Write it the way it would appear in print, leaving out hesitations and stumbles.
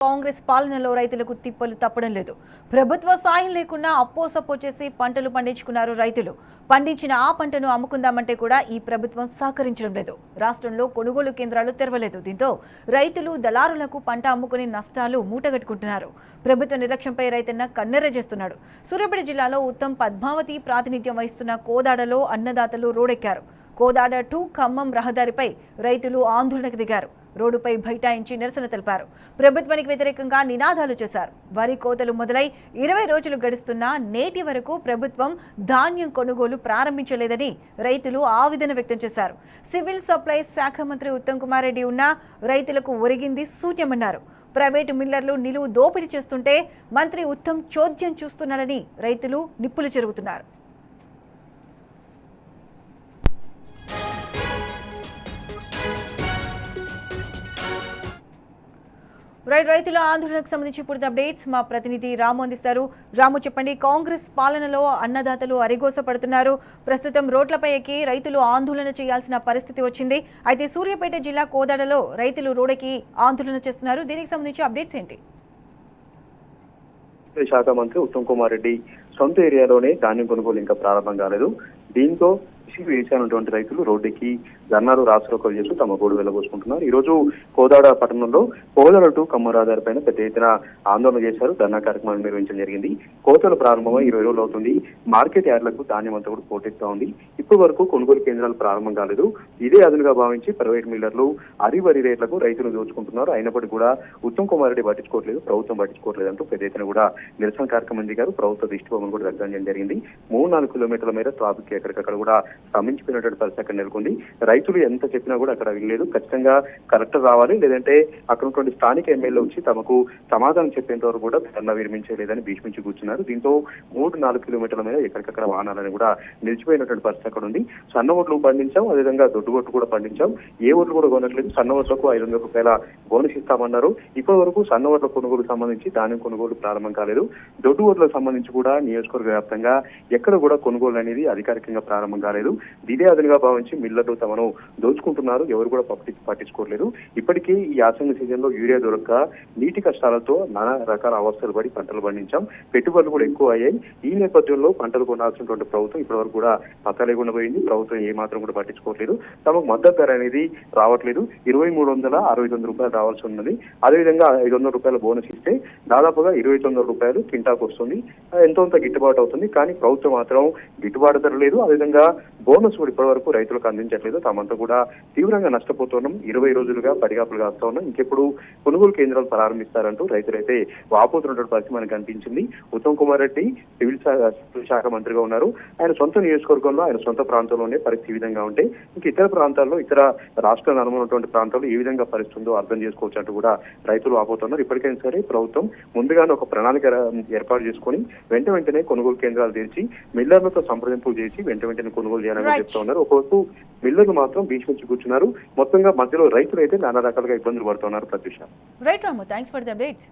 కాంగ్రెస్ పాలనలో రైతులకు తిప్పలు తప్పడం లేదు. ప్రభుత్వ సాయం లేకుండా అప్పోసప్పో చేసి పంటలు పండించుకున్నారు రైతులు. పండించిన ఆ పంటను అమ్ముకుందామంటే కూడా ఈ ప్రభుత్వం సహకరించడం లేదు. రాష్ట్రంలో కొనుగోలు కేంద్రాలు తెరవలేదు. దీంతో రైతులు దళారులకు పంట అమ్ముకుని నష్టాలు మూటగట్టుకుంటున్నారు. ప్రభుత్వ నిర్లక్ష్యంపై రైతన్న కన్నెర్ర చేస్తున్నాడు. సూర్యాపేట జిల్లాలో ఉత్తమ్ పద్మావతి ప్రాతినిధ్యం వహిస్తున్న కోదాడలో అన్నదాతలు రోడెక్కారు. కోదాడ టు ఖమ్మం రహదారిపై రైతులు ఆందోళనకు దిగారు. రోడ్డుపై బైఠాయించి నిరసన తెలిపారు. ప్రభుత్వానికి వ్యతిరేకంగా నినాదాలు చేశారు. వరి కోతలు మొదలై 20 రోజులు గడుస్తున్నా నేటి వరకు ప్రభుత్వం ధాన్యం కొనుగోలు ప్రారంభించలేదని రైతులు ఆవేదన వ్యక్తం చేశారు. సివిల్ సప్లైస్ శాఖ మంత్రి ఉత్తమ్ కుమార్ రెడ్డి ఉన్నా రైతులకు ఒరిగింది శూన్యమన్నారు. ప్రైవేటు మిల్లర్లు నిలువు దోపిడీ చేస్తుంటే మంత్రి ఉత్తమ్ చోద్యం చూస్తున్నాడని రైతులు నిప్పులు చెరుగుతున్నారు. రైతుల ఆందోళనకు సంబంధించి పూర్తి అప్డేట్స్ మా ప్రతినిధి రాము అందిస్తారు. రాము, చెప్పండి. కాంగ్రెస్ పాలనలో అన్నదాతలు అరిగోస పడుతున్నారు. ప్రస్తుతం రోడ్లపై ఎక్కి రైతులు ఆందోళన చేయాల్సిన పరిస్థితి వచ్చింది. అయితే సూర్యాపేట జిల్లా కోదాడలో రైతులు రోడ్డుకి ఆందోళన చేస్తున్నారు. దీనికి సంబంధించి అప్డేట్స్ ఏంటి? శాఖ మంత్రి ఉత్తమ్ కుమార్ రెడ్డి సొంత ఏరియాలోనే ధాన్యం కొనుగోలు ఇంకా ప్రారంభం కాలేదు. దీంతో వేసినటువంటి రైతులు రోడ్డుకి ధర్నాలు రాష్ట్రోకలు చేస్తూ తమ గోడు వెళ్లబోసుకుంటున్నారు. ఈ రోజు కోదాడ పట్టణంలో కోదాడ టు ఖమ్మం రహదారి పైన పెద్ద ఎత్తున ఆందోళన చేశారు. ధర్నా కార్యక్రమాన్ని నిర్వహించడం జరిగింది. కోతలు ప్రారంభమై 20 రోజులు అవుతుంది. మార్కెట్ యార్డులకు ధాన్యం అంతా కూడా పోటెత్తా ఉంది. ఇప్పటి వరకు కొనుగోలు కేంద్రాలు ప్రారంభం కాలేదు. ఇదే అదునుగా భావించి ప్రైవేట్ మిల్లర్లు వరి రేట్లకు రైతులు దోచుకుంటున్నారు. అయినప్పటికీ కూడా ఉత్తమ్ కుమార్ రెడ్డి పట్టించుకోవట్లేదు, ప్రభుత్వం పట్టించుకోవట్లేదు అంటూ పెద్ద ఎత్తున కూడా నిరసన కార్యక్రమం దిగారు. ప్రభుత్వ దిష్టిబొమ్మను కూడా దగ్గర చేయడం జరిగింది. 3-4 కిలోమీటర్ల మేర ట్రాఫిక్ ఎక్కడికక్కడ కూడా స్తంభించిపోయినటువంటి పరిస్థితి అక్కడ నెలకొంది. రైతులు ఎంత చెప్పినా కూడా అక్కడ వెళ్ళలేదు. ఖచ్చితంగా కలెక్టర్ రావాలి, లేదంటే అక్కడ ఉన్నటువంటి స్థానిక ఎమ్మెల్యే వచ్చి తమకు సమాధానం చెప్పేంత వరకు కూడా ధర్నా విరమించలేదని భీష్మించి కూర్చున్నారు. దీంతో 3-4 కిలోమీటర్ల మీద ఎక్కడికక్కడ వాహనాలను కూడా నిలిచిపోయినటువంటి పరిస్థితి అక్కడ ఉంది. సన్న ఓట్లు పండించాం, అదేవిధంగా దొడ్డు ఓట్లు కూడా పండించాం. ఏ ఓట్లు కూడా కొనట్లేదు. సన్న ఓట్లకు 500 రూపాయల బోనస్ ఇస్తామన్నారు. ఇప్పటి వరకు సన్న ఓట్ల కొనుగోలు సంబంధించి ధాన్యం కొనుగోలు ప్రారంభం కాలేదు. దొడ్డు ఓట్లకు సంబంధించి కూడా నియోజకవర్గ వ్యాప్తంగా ఎక్కడ కూడా కొనుగోలు అనేది అధికారికంగా ప్రారంభం కాలేదు. ఇదే అదనుగా భావించి మిల్లర్లు తమను దోచుకుంటున్నారు. ఎవరు కూడా పట్టించుకోవట్లేదు. ఇప్పటికీ ఈ యాసంగి సీజన్ లో యూరియా దొరక్క నీటి కష్టాలతో నానా రకాల అవస్థలు పడి పంటలు పండించాం. పెట్టుబడులు కూడా ఎక్కువ అయ్యాయి. ఈ నేపథ్యంలో పంటలు కొనాల్సినటువంటి ప్రభుత్వం ఇప్పటి వరకు కూడా పక్క లేకుండా పోయింది. ప్రభుత్వం ఏ మాత్రం కూడా పట్టించుకోవట్లేదు. తమకు మద్దతు ధర అనేది రావట్లేదు. 2369 రూపాయలు రావాల్సి ఉన్నది. అదేవిధంగా 500 రూపాయల బోనస్ ఇస్తే దాదాపుగా 29 రూపాయలు కింటాకు వస్తుంది. ఎంతోంత గిట్టుబాటు అవుతుంది. కానీ ప్రభుత్వం మాత్రం గిట్టుబాటు ధర లేదు. అదేవిధంగా బోనస్ కూడా ఇప్పటి వరకు రైతులకు అందించట్లేదు. తామంతా కూడా తీవ్రంగా నష్టపోతున్నాం. 20 రోజులుగా పడిగాపులు కాస్తా ఉన్నాం. ఇంకెప్పుడు కొనుగోలు కేంద్రాలు ప్రారంభిస్తారంటూ రైతులైతే వాపోతున్నటువంటి పరిస్థితి మనకు కనిపించింది. ఉత్తమ్ కుమార్ రెడ్డి సివిల్ శాఖ మంత్రిగా ఉన్నారు. ఆయన సొంత నియోజకవర్గంలో, ఆయన సొంత ప్రాంతంలోనే పరిస్థితి ఈ విధంగా ఉంటే ఇంక ఇతర ప్రాంతాల్లో, ఇతర రాష్ట్రాలు అనుకున్నటువంటి ప్రాంతాల్లో ఏ విధంగా పరిస్థితుందో అర్థం చేసుకోవచ్చు అంటూ కూడా రైతులు వాపోతున్నారు. ఇప్పటికైనా సరే ప్రభుత్వం ముందుగానే ఒక ప్రణాళిక ఏర్పాటు చేసుకుని వెంటనే కొనుగోలు కేంద్రాలు తెరిచి మిల్లర్లతో సంప్రదింపులు చేసి వెంటనే కొనుగోలు చేయాలని చెప్తా ఉన్నారు. ఒకవైపు మిల్లర్లు మాత్రం భీష్మించి కూర్చున్నారు. మొత్తంగా మధ్యలో రైతులు అయితే నానా రకాలుగా ఇబ్బందులు పడుతున్నారు. Pratyusha. Right Ramu, thanks for the updates.